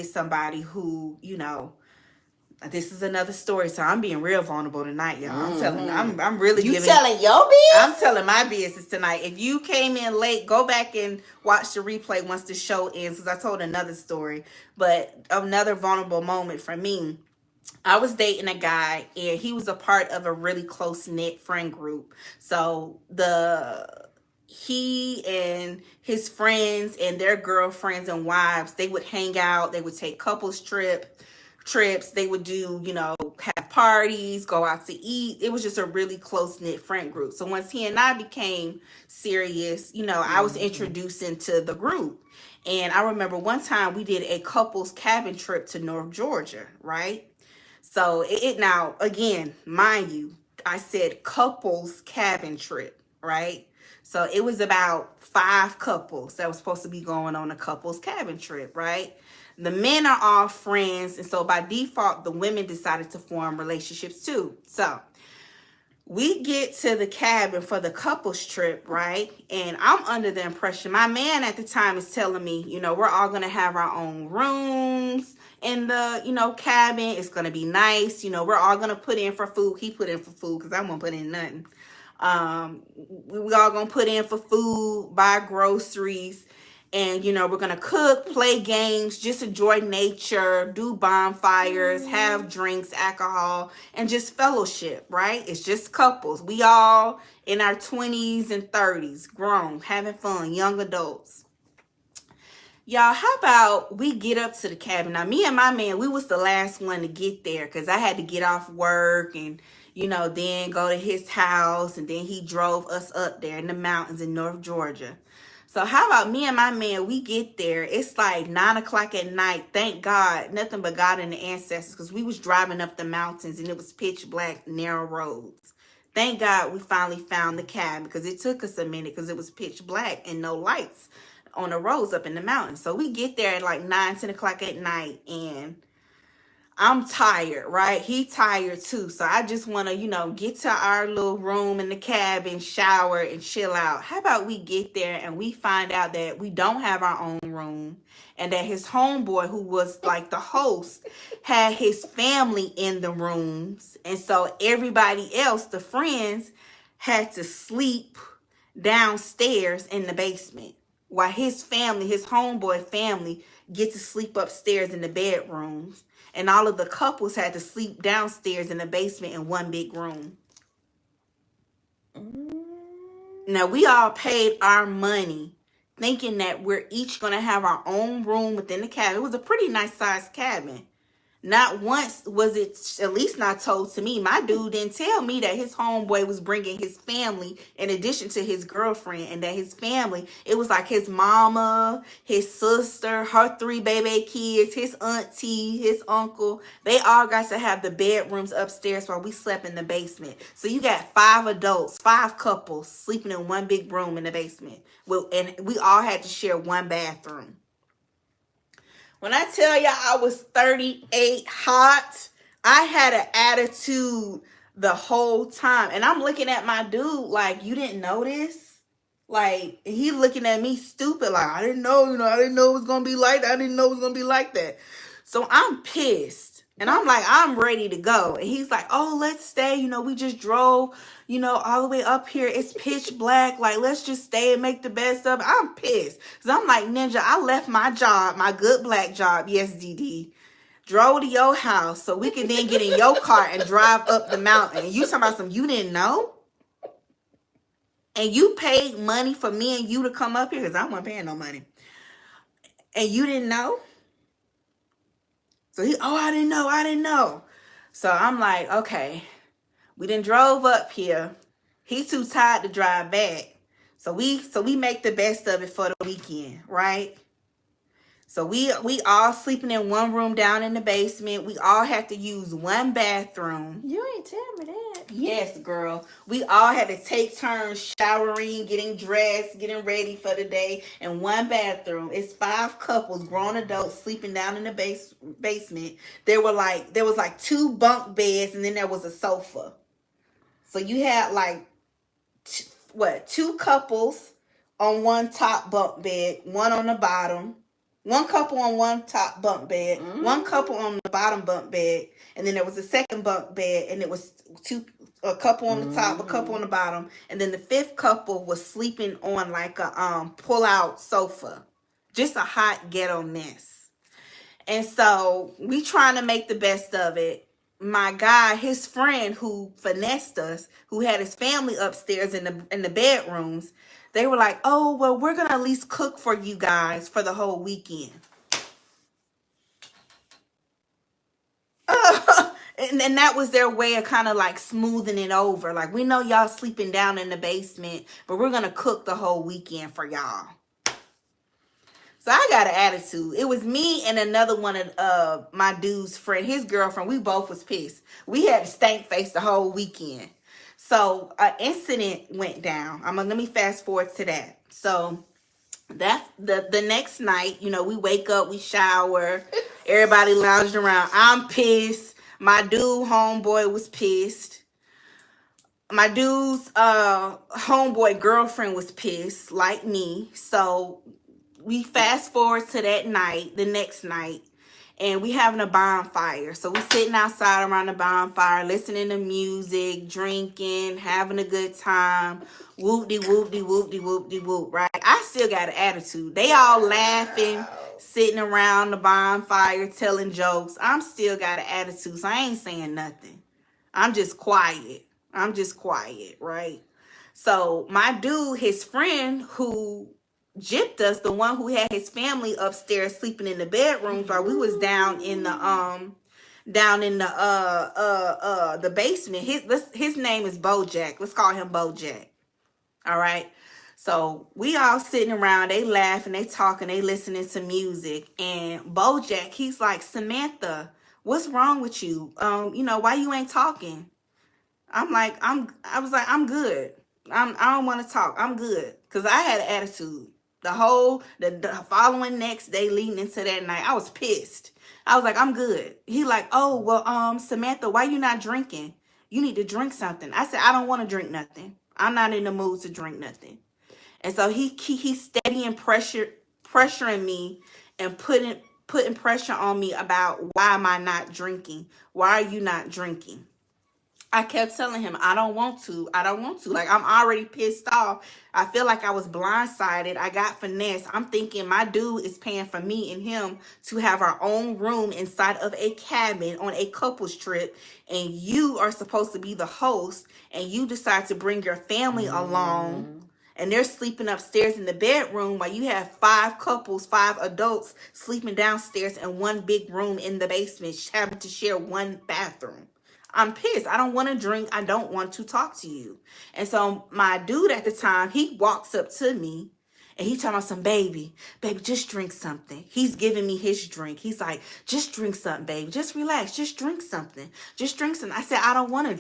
somebody who, this is another story, so I'm being real vulnerable tonight, y'all. I'm really you telling your business? I'm telling my business tonight. If you came in late, go back and watch the replay once the show ends, because I told another story. But another vulnerable moment for me, I was dating a guy, and he was a part of a really close-knit friend group. So he and his friends and their girlfriends and wives, they would hang out, they would take couples trips, they would do, have parties, go out to eat. It was just a really close-knit friend group. So once he and I became serious, I was introduced into the group. And I remember one time we did a couples cabin trip to North Georgia, right? So it now, again, mind you, I said couples cabin trip, right? So it was about 5 couples that was supposed to be going on a couples cabin trip, right? The men are all friends, and so by default, the women decided to form relationships too. So we get to the cabin for the couples trip, right? And I'm under the impression, my man at the time is telling me, we're all going to have our own rooms in the, cabin. It's going to be nice. We're all going to put in for food. He put in for food because I won't put in nothing. We all going to put in for food, buy groceries. And, we're going to cook, play games, just enjoy nature, do bonfires, have drinks, alcohol, and just fellowship, right? It's just couples. We all in our 20s and 30s, grown, having fun, young adults. Y'all, how about we get up to the cabin? Now, me and my man, we was the last one to get there because I had to get off work and, then go to his house. And then he drove us up there in the mountains in North Georgia. So how about me and my man, we get there. It's like 9 o'clock at night. Thank God, nothing but God and the ancestors, because we was driving up the mountains and it was pitch black, narrow roads. Thank God we finally found the cabin, because it took us a minute because it was pitch black and no lights on the roads up in the mountains. So we get there at like 9, 10 o'clock at night, and I'm tired, right? He tired too. So I just want to, get to our little room in the cabin, shower, and chill out. How about we get there and we find out that we don't have our own room, and that his homeboy, who was like the host, had his family in the rooms. And so everybody else, the friends, had to sleep downstairs in the basement, while his family, his homeboy family, get to sleep upstairs in the bedrooms. And all of the couples had to sleep downstairs in the basement in one big room. Now, we all paid our money thinking that we're each going to have our own room within the cabin. It was a pretty nice sized cabin. Not once was it, at least not told to me. My dude didn't tell me that his homeboy was bringing his family in addition to his girlfriend, and that his family, it was like his mama, his sister, her 3 baby kids, his auntie, his uncle. They all got to have the bedrooms upstairs while we slept in the basement. So you got 5 adults, 5 couples sleeping in one big room in the basement. And we all had to share one bathroom. When I tell y'all I was 38 hot, I had an attitude the whole time. And I'm looking at my dude like, you didn't notice? Like, he looking at me stupid. Like, I didn't know, I didn't know it was going to be like that. I didn't know it was going to be like that. So I'm pissed. And I'm like, I'm ready to go. And he's like, oh, let's stay. We just drove, all the way up here. It's pitch black. Like, let's just stay and make the best of it. I'm pissed. Because I'm like, Ninja, I left my job, my good black job, yes, DD, drove to your house so we could then get in your car and drive up the mountain. And you talking about something you didn't know? And you paid money for me and you to come up here, because I wasn't paying no money. And you didn't know? So I didn't know. So I'm like, okay, we done drove up here. He's too tired to drive back. So we make the best of it for the weekend, right? So we all sleeping in one room down in the basement. We all had to use one bathroom. You ain't tell me that. Yes, girl. We all had to take turns showering, getting dressed, getting ready for the day in one bathroom. It's 5 couples, grown adults, sleeping down in the basement. There was like 2 bunk beds, and then there was a sofa. So you had like 2 couples on one top bunk bed, one on the bottom. One couple on one top bunk bed, one couple on the bottom bunk bed, and then there was a second bunk bed, and it was a couple on the top, a couple on the bottom, and then the fifth couple was sleeping on like a pull out sofa. Just a hot ghetto mess. And so we trying to make the best of it. My guy, his friend who finessed us, who had his family upstairs in the bedrooms, they were like, oh, well, we're going to at least cook for you guys for the whole weekend. And that was their way of kind of like smoothing it over. Like, we know y'all sleeping down in the basement, but we're going to cook the whole weekend for y'all. So I got an attitude. It was me and another one of my dude's friend, his girlfriend. We both was pissed. We had to stank face the whole weekend. So an incident went down. Let me fast forward to that. So that the next night, you know, we wake up, we shower, everybody lounging around. I'm pissed. My dude homeboy was pissed. My dude's homeboy girlfriend was pissed, like me. So we fast forward to that night, the next night, and we having a bonfire. So we sitting outside around the bonfire, listening to music, drinking, having a good time. Whoop-de-whoop-de-whoop-de-whoop-de-whoop, right? I still got an attitude. They all laughing, sitting around the bonfire, telling jokes. I'm still got an attitude, so I ain't saying nothing. I'm just quiet, right? So my dude, his friend who gypped us, the one who had his family upstairs sleeping in the bedrooms while we was down in the basement. His name is Bojack. Let's call him Bojack. All right. So we all sitting around, they laughing, they talking, they listening to music, and Bojack, he's like, Samantha, what's wrong with you? Why you ain't talking? I was like, I'm good. I don't want to talk. I'm good. Because I had an attitude. The following next day leading into that night, I was pissed. I was like, I'm good. He like, oh, well, Samantha, why you not drinking? You need to drink something. I said, I don't want to drink nothing. I'm not in the mood to drink nothing. And so he's steadying pressuring me and putting pressure on me about why am I not drinking? Why are you not drinking? I kept telling him, I don't want to. Like, I'm already pissed off. I feel like I was blindsided. I got finessed. I'm thinking my dude is paying for me and him to have our own room inside of a cabin on a couples trip. And you are supposed to be the host. And you decide to bring your family along. And they're sleeping upstairs in the bedroom while you have 5 couples, 5 adults sleeping downstairs in one big room in the basement, having to share one bathroom. I'm pissed. I don't want to drink. I don't want to talk to you. And so my dude at the time, he walks up to me and he talking about some, baby, just drink something. He's giving me his drink. He's like, just drink something, baby. Just relax. Just drink something. I said, I don't want to drink.